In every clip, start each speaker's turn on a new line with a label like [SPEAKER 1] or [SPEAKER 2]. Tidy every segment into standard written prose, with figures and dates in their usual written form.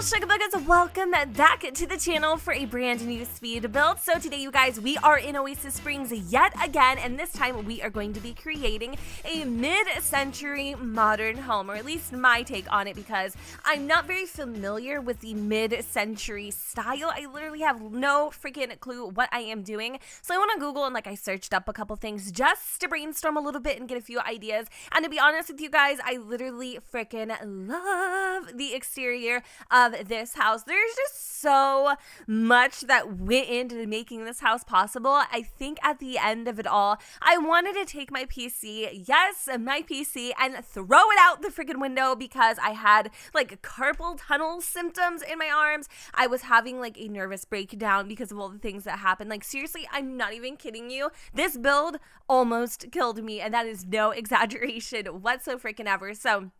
[SPEAKER 1] Sugar Buggers, welcome back to the channel for a brand new speed build. So today, you guys, we are in Oasis Springs yet again, and this time we are going to be creating a mid-century modern home, or at least my take on it, because I'm not very familiar with the mid-century style. I literally have no freaking clue what I am doing. So I went on Google and I searched up a couple things just to brainstorm a little bit and get a few ideas. And to be honest with you guys, I literally freaking love the exterior of this house. There's just so much that went into making this house possible. I think at the end of it all, I wanted to take my PC, yes, my PC, and throw it out the freaking window because I had carpal tunnel symptoms in my arms. I was having a nervous breakdown because of all the things that happened. Seriously, I'm not even kidding you. This build almost killed me, and that is no exaggeration whatsoever. So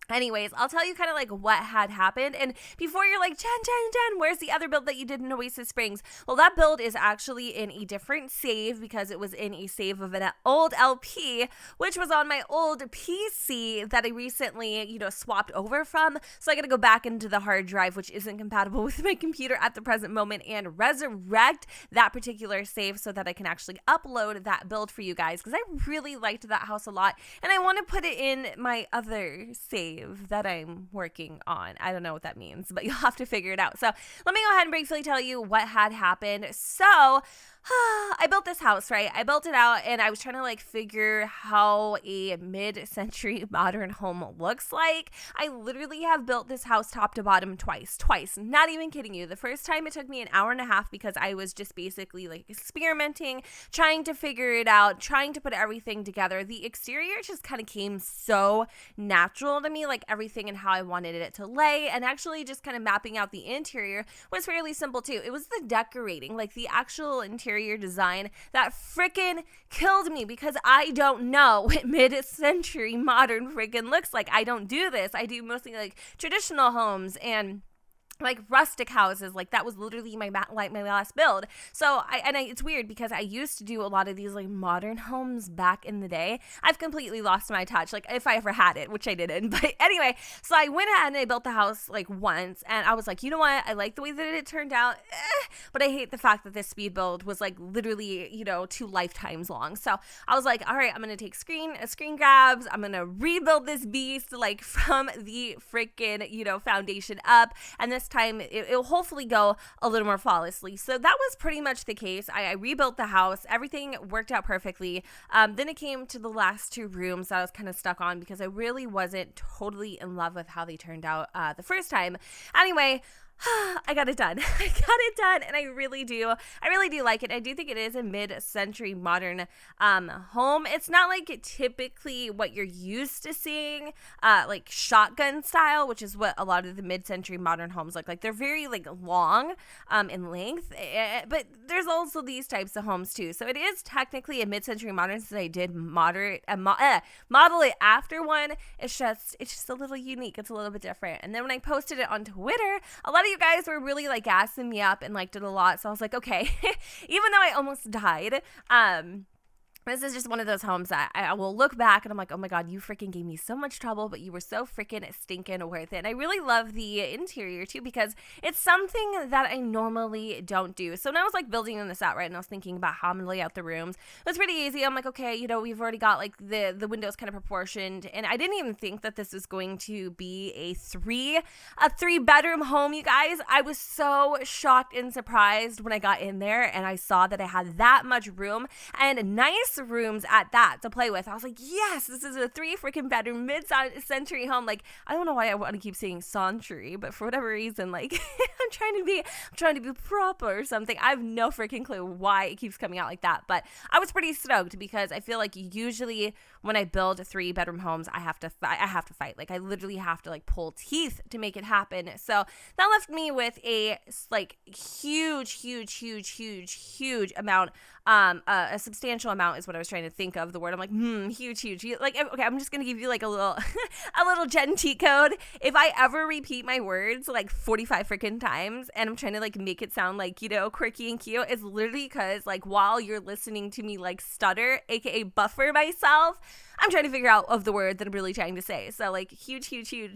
[SPEAKER 1] anyways, I'll tell you kind of what had happened. And before you're like, Jen, where's the other build that you did in Oasis Springs? Well, that build is actually in a different save because it was in a save of an old LP, which was on my old PC that I recently, swapped over from. So I got to go back into the hard drive, which isn't compatible with my computer at the present moment, and resurrect that particular save so that I can actually upload that build for you guys, because I really liked that house a lot. And I want to put it in my other save that I'm working on. I don't know what that means, but you'll have to figure it out. So let me go ahead and briefly tell you what had happened. So I built this house, right? I built it out and I was trying to figure how a mid-century modern home looks like. I literally have built this house top to bottom twice, not even kidding you. The first time it took me an hour and a half because I was just basically experimenting, trying to figure it out, trying to put everything together. The exterior just kind of came so natural to me, everything and how I wanted it to lay, and actually just kind of mapping out the interior was fairly simple too. It was the decorating, the actual interior design that freaking killed me because I don't know what mid-century modern freaking looks like. I don't do this. I do mostly traditional homes and rustic houses. That was literally my last build. So it's weird because I used to do a lot of these modern homes back in the day. I've completely lost my touch, if I ever had it, which I didn't. But anyway, so I went ahead and I built the house once, and I was like, you know what? I like the way that it turned out, but I hate the fact that this speed build was literally 2 lifetimes long. So I was like, all right, I'm gonna take screen grabs. I'm gonna rebuild this beast from the freaking foundation up, and this time it'll hopefully go a little more flawlessly. So that was pretty much the case. I rebuilt the house. Everything worked out perfectly. Then it came to the last 2 rooms that I was kind of stuck on because I really wasn't totally in love with how they turned out the first time. Anyway, I got it done. And I really do like it. I do think it is a mid-century modern home. It's not typically what you're used to seeing, shotgun style, which is what a lot of the mid-century modern homes look like. They're very long in length, but there's also these types of homes too. So it is technically a mid-century modern since I did model it after one. It's just a little unique. It's a little bit different. And then when I posted it on Twitter, a lot of you guys were really gassing me up and liked it a lot. So I was like, okay, even though I almost died, this is just one of those homes that I will look back and I'm like, oh my God, you freaking gave me so much trouble, but you were so freaking stinking worth it. And I really love the interior too because it's something that I normally don't do. So when I was building this out, right, and I was thinking about how I'm gonna lay out the rooms, it was pretty easy. I'm like, okay, we've already got the windows kind of proportioned, and I didn't even think that this was going to be a 3-bedroom home, you guys. I was so shocked and surprised when I got in there and I saw that I had that much room and nice rooms at that to play with. I was like, yes, this is a 3 freaking bedroom mid-century home. I don't know why I want to keep saying century, but for whatever reason, I'm trying to be proper or something. I have no freaking clue why it keeps coming out like that, but I was pretty stoked because I feel usually when I build 3-bedroom homes, I have to fight. I literally have to pull teeth to make it happen. So that left me with a huge amount, a substantial amount is what I was trying to think of the word. I'm like, huge. Okay, I'm just gonna give you like a little a little Gen cheat code. If I ever repeat my words like 45 freaking times and I'm trying to like make it sound like, you know, quirky and cute, it's literally because like while you're listening to me like stutter, aka buffer myself, I'm trying to figure out of the word that I'm really trying to say. So like huge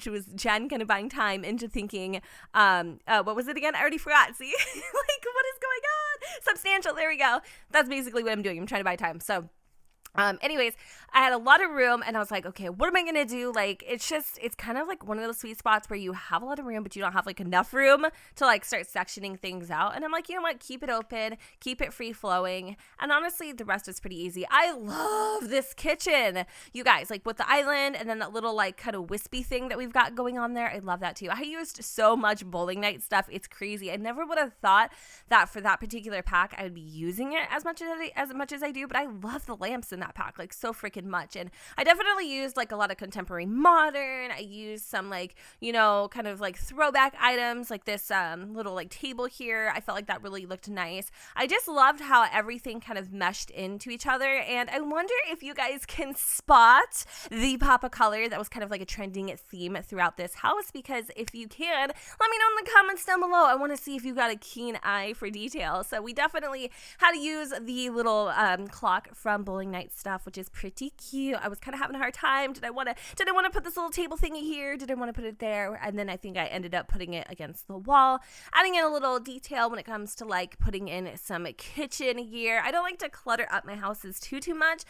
[SPEAKER 1] was Jen kind of buying time into thinking, what was it again? I already forgot. See, like what is going on? Substantial. There we go. That's basically what I'm doing. I'm trying to buy time. So anyways, I had a lot of room and I was like, okay, what am I going to do? Like, it's kind of like one of those sweet spots where you have a lot of room, but you don't have like enough room to like start sectioning things out. And I'm like, you know what? Keep it open, keep it free flowing. And honestly, the rest is pretty easy. I love this kitchen, you guys, like with the island and then that little like kind of wispy thing that we've got going on there. I love that too. I used so much bowling night stuff. It's crazy. I never would have thought that for that particular pack, I would be using it as much as I do, but I love the lamps in that pack like so freaking much. And I definitely used like a lot of contemporary modern. I used some like, you know, kind of like throwback items like this little like table here. I felt like that really looked nice. I just loved how everything kind of meshed into each other. And I wonder if you guys can spot the pop of color that was kind of like a trending theme throughout this house, because if you can, let me know in the comments down below. I want to see if you got a keen eye for detail. So we definitely had to use the little clock from Bowling Night stuff, which is pretty cute. I was kind of having a hard time. Did I want to put this little table thingy here? Did I want to put it there? And then I think I ended up putting it against the wall, adding in a little detail when it comes to like putting in some kitchen gear. I don't like to clutter up my houses too much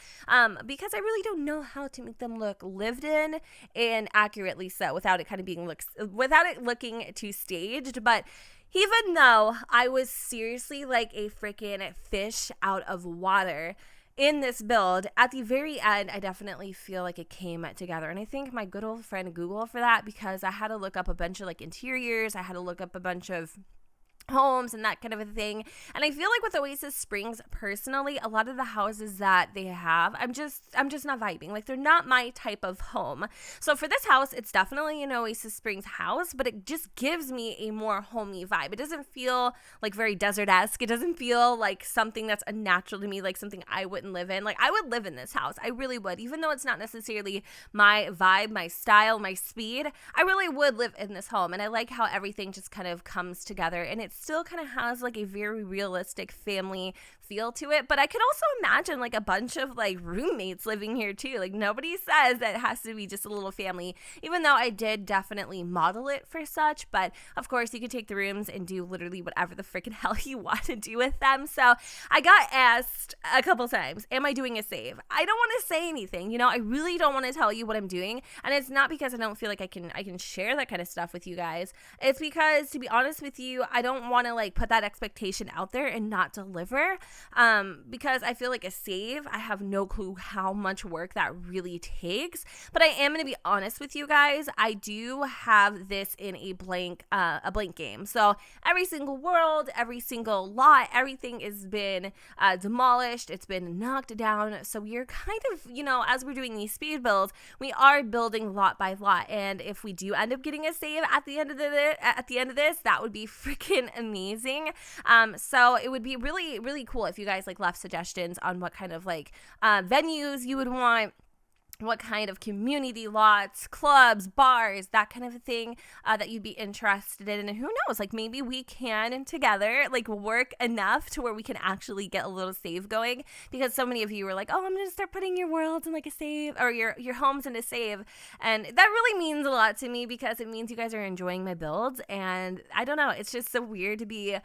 [SPEAKER 1] because I really don't know how to make them look lived in and accurately so without it kind of being looking too staged. But even though I was seriously like a freaking fish out of water in this build, at the very end, I definitely feel like it came together. And I thank my good old friend Google for that, because I had to look up a bunch of like interiors. I had to look up a bunch of homes and that kind of a thing. And I feel like with Oasis Springs personally, a lot of the houses that they have, I'm just not vibing. Like, they're not my type of home. So for this house, it's definitely an Oasis Springs house, but it just gives me a more homey vibe. It doesn't feel like very desert-esque. It doesn't feel like something that's unnatural to me, like something I wouldn't live in. Like, I would live in this house. I really would. Even though it's not necessarily my vibe, my style, my speed, I really would live in this home. And I like how everything just kind of comes together, and it still kind of has like a very realistic family feel to it. But I could also imagine like a bunch of like roommates living here too. Like, nobody says that it has to be just a little family, even though I did definitely model it for such. But of course, you could take the rooms and do literally whatever the freaking hell you want to do with them. So I got asked a couple times, am I doing a save? I don't want to say anything. You know, I really don't want to tell you what I'm doing. And it's not because I don't feel like I can share that kind of stuff with you guys. It's because, to be honest with you, I don't want to like put that expectation out there and not deliver, because I feel like a save, I have no clue how much work that really takes. But I am going to be honest with you guys, I do have this in a blank game. So every single world, every single lot, everything has been demolished, it's been knocked down. So we're kind of, you know, as we're doing these speed builds, we are building lot by lot. And if we do end up getting a save at the end of this, that would be freaking amazing. So it would be really, really cool if you guys like left suggestions on what kind of like venues you would want, what kind of community lots, clubs, bars, that kind of a thing that you'd be interested in. And who knows, like maybe we can together like work enough to where we can actually get a little save going, because so many of you were like, oh, I'm gonna start putting your worlds in like a save, or your homes in a save. And that really means a lot to me, because it means you guys are enjoying my builds. And I don't know, it's just so weird to be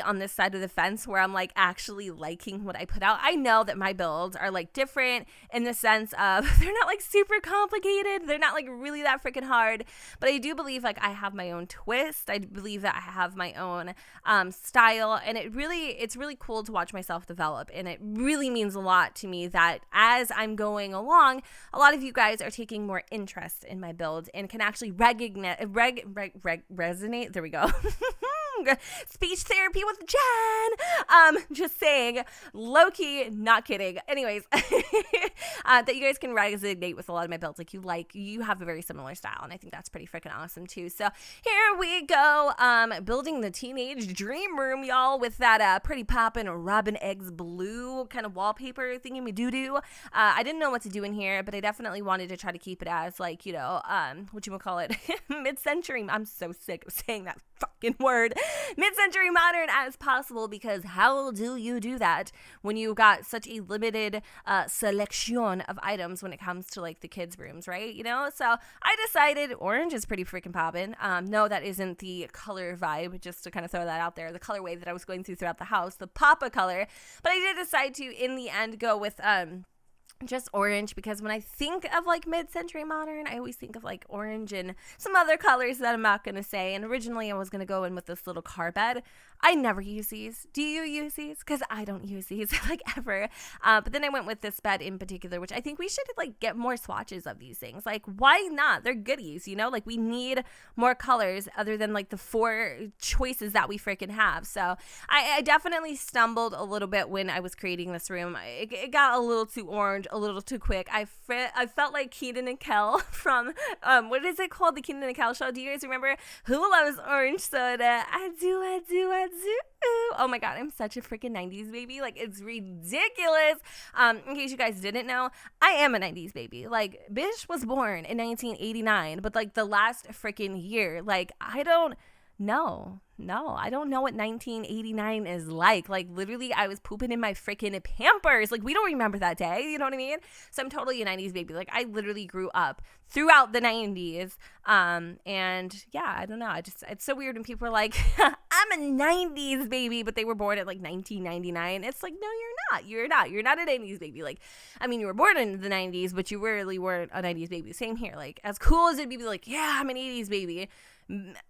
[SPEAKER 1] on this side of the fence where I'm like actually liking what I put out. I know that my builds are like different in the sense of they're not like super complicated, they're not like really that freaking hard, but I do believe like I have my own twist. I believe that I have my own style, and it's really cool to watch myself develop. And it really means a lot to me that as I'm going along, a lot of you guys are taking more interest in my builds and can actually resonate. There we go. Speech therapy with Jen. Just saying, low-key, not kidding. Anyways, that you guys can resonate with a lot of my builds. Like you have a very similar style, and I think that's pretty freaking awesome too. So here we go, building the teenage dream room, y'all, with that pretty poppin' Robin Eggs blue kind of wallpaper thingy-me-doo-doo. I didn't know what to do in here, but I definitely wanted to try to keep it as like, you know, mid-century. I'm so sick of saying that fucking word, mid-century modern as possible, because how do you do that when you got such a limited selection of items when it comes to like the kids' rooms, right? You know, so I decided orange is pretty freaking poppin'. No, that isn't the color vibe, just to kind of throw that out there, the colorway that I was going through throughout the house, the Papa color, but I did decide to, in the end, go with just orange, because when I think of like mid-century modern, I always think of like orange and some other colors that I'm not going to say. And originally I was going to go in with this little car bed. I never use these. Do you use these? Because I don't use these like ever. But then I went with this bed in particular, which I think we should like get more swatches of these things. Like, why not? They're goodies, you know? Like, we need more colors other than like the 4 choices that we freaking have. So I definitely stumbled a little bit when I was creating this room. It got a little too orange, a little too quick. I felt like Kenan and Kel from what is it called, the Kenan and Kel show? Do you guys remember? Who loves orange soda? I do. Oh my god, I'm such a freaking 90s baby. Like, it's ridiculous. In case you guys didn't know, I am a 90s baby. Like, bitch was born in 1989, but like the last freaking year, like, I don't know what 1989 is like. Like, literally, I was pooping in my freaking Pampers. Like, we don't remember that day, you know what I mean? So I'm totally a 90s baby. Like, I literally grew up throughout the 90s. And yeah, I don't know. It's so weird when people are like, I'm a 90s baby, but they were born at like 1999. It's like, no, you're not. You're not a 90s baby. Like, I mean, you were born in the 90s, but you really weren't a 90s baby. Same here. Like, as cool as it'd be like, yeah, I'm an 80s baby,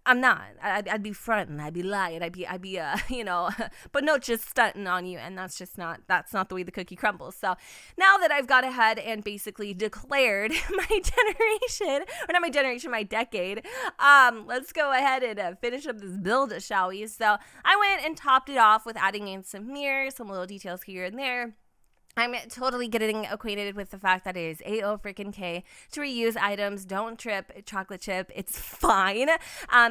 [SPEAKER 1] I'm not. I'd be fronting. I'd be lying. I'd be, you know, but no, just stunting on you. And that's not the way the cookie crumbles. So now that I've got ahead and basically declared my my decade, let's go ahead and finish up this build, shall we? So I went and topped it off with adding in some mirrors, some little details here and there. I'm totally getting acquainted with the fact that it is A-O-freaking-K to reuse items. Don't trip, chocolate chip. It's fine.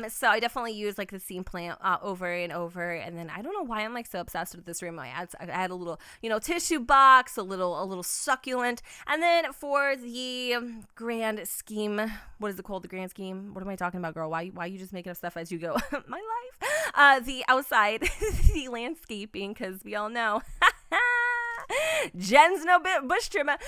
[SPEAKER 1] So I definitely use like the steam plant over and over. And then I don't know why I'm like so obsessed with this room. I had a little, you know, tissue box, a little succulent. And then for the grand scheme, what is it called? The grand scheme? What am I talking about, girl? Why you just making up stuff as you go? My life. The outside, the landscaping, because we all know. Jen's no bit bush trimmer.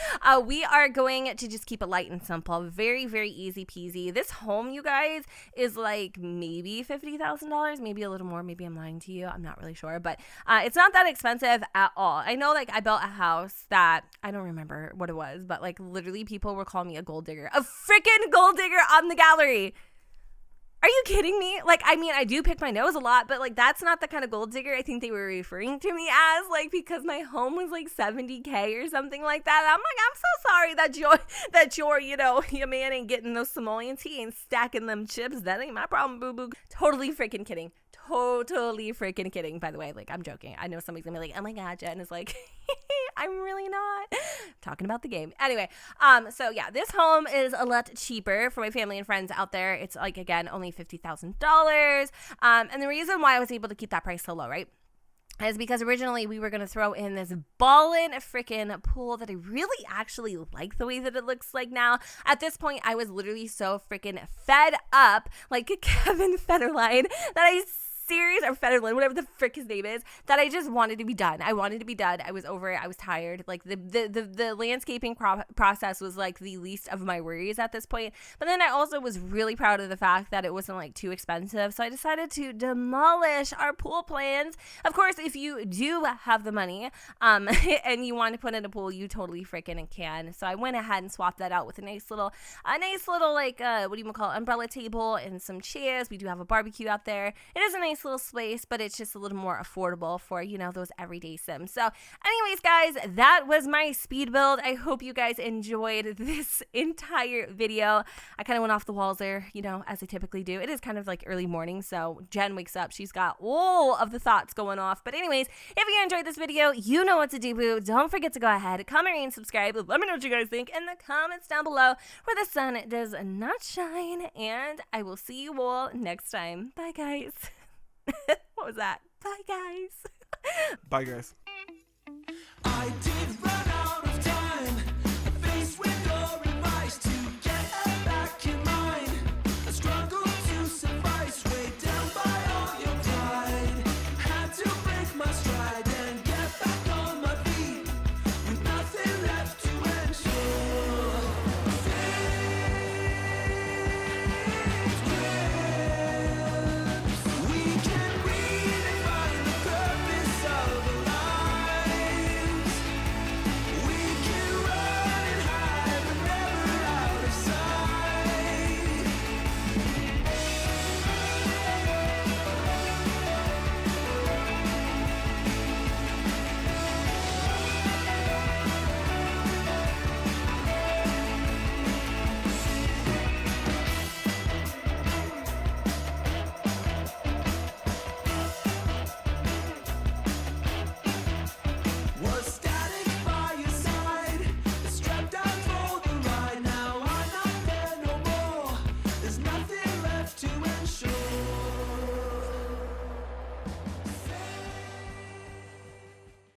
[SPEAKER 1] We are going to just keep it light and simple. Very, very easy peasy. This home, you guys, is like maybe $50,000, maybe a little more. Maybe I'm lying to you. I'm not really sure, but it's not that expensive at all. I know, like, I built a house that I don't remember what it was, but like literally people were calling me a gold digger, a freaking gold digger on the gallery. Are you kidding me? Like, I mean, I do pick my nose a lot, but like, that's not the kind of gold digger I think they were referring to me as, like, because my home was like $70K or something like that. I'm like, I'm so sorry that you're, you know, your man ain't getting those simoleons. He ain't stacking them chips. That ain't my problem, boo-boo. Totally freaking kidding. Totally freaking kidding, by the way. Like, I'm joking. I know somebody's gonna be like, oh my god, Jen is like, I'm really not. I'm talking about the game. Anyway, so yeah, this home is a lot cheaper for my family and friends out there. It's like, again, only $50,000. And the reason why I was able to keep that price so low, right, is because originally we were going to throw in this ballin' freaking pool that I really actually like the way that it looks like now. At this point, I was literally so freaking fed up, like Kevin Federline, that I or Federline, whatever the frick his name is, that I just wanted to be done. I wanted to be done. I was over it. I was tired. Like, the landscaping process was like the least of my worries at this point. But then I also was really proud of the fact that it wasn't like too expensive. So I decided to demolish our pool plans. Of course, if you do have the money and you want to put in a pool, you totally freaking can. So I went ahead and swapped that out with a nice little like what do you call it, umbrella table and some chairs. We do have a barbecue out there. It is a nice little space, but it's just a little more affordable for, you know, those everyday Sims. So anyways, guys, that was my speed build. I hope you guys enjoyed this entire video. I kind of went off the walls there, you know, as I typically do. It is kind of like early morning, so Jen wakes up. She's got all of the thoughts going off. But anyways, if you enjoyed this video, you know what to do, boo. Don't forget to go ahead, comment, and subscribe. Let me know what you guys think in the comments down below where the sun does not shine. And I will see you all next time. Bye, guys. What was that? Bye, guys.
[SPEAKER 2] Bye, guys.